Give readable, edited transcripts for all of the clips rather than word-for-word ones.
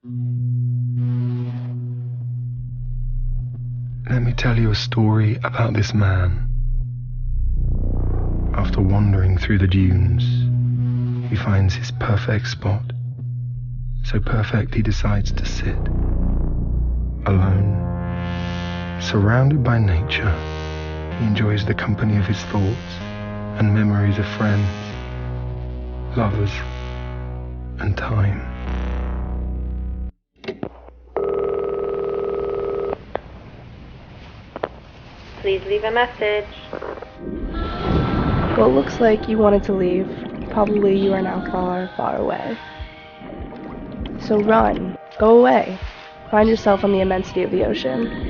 Let me tell you a story about this man. After wandering through the dunes, he finds his perfect spot. So perfect he decides to sit, alone, surrounded by nature. He enjoys the company of his thoughts and memories of friends, lovers, and time. Please leave a message. Well, it looks like you wanted to leave. Probably you are now far, far away. So run. Go away. Find yourself on the immensity of the ocean.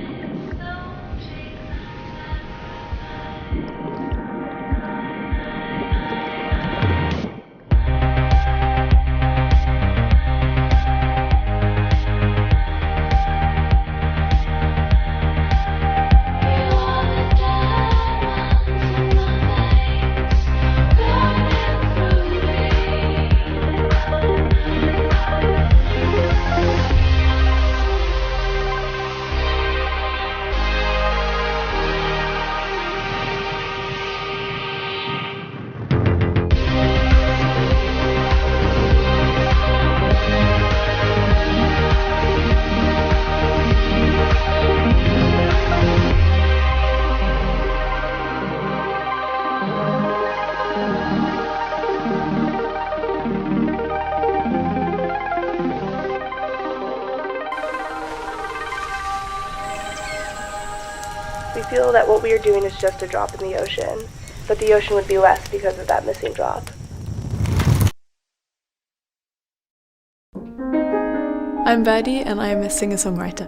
We feel that what we are doing is just a drop in the ocean, but the ocean would be less because of that missing drop. I'm Verdi and I am a singer-songwriter.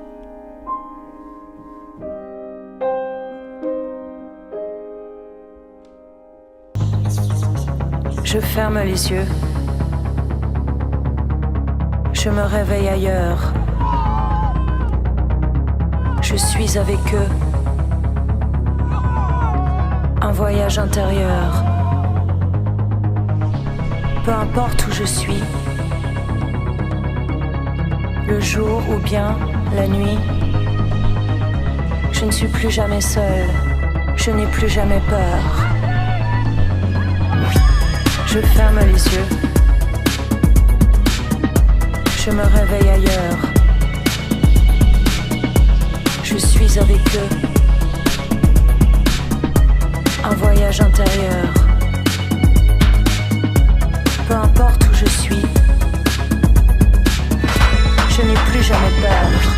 Je ferme les yeux. Je me réveille ailleurs. Je suis avec eux. Un voyage intérieur. Peu importe où je suis, le jour ou bien la nuit, je ne suis plus jamais seule, je n'ai plus jamais peur. Je ferme les yeux, je me réveille ailleurs, je suis avec eux. Un voyage intérieur. Peu importe où je suis, je n'ai plus jamais peur.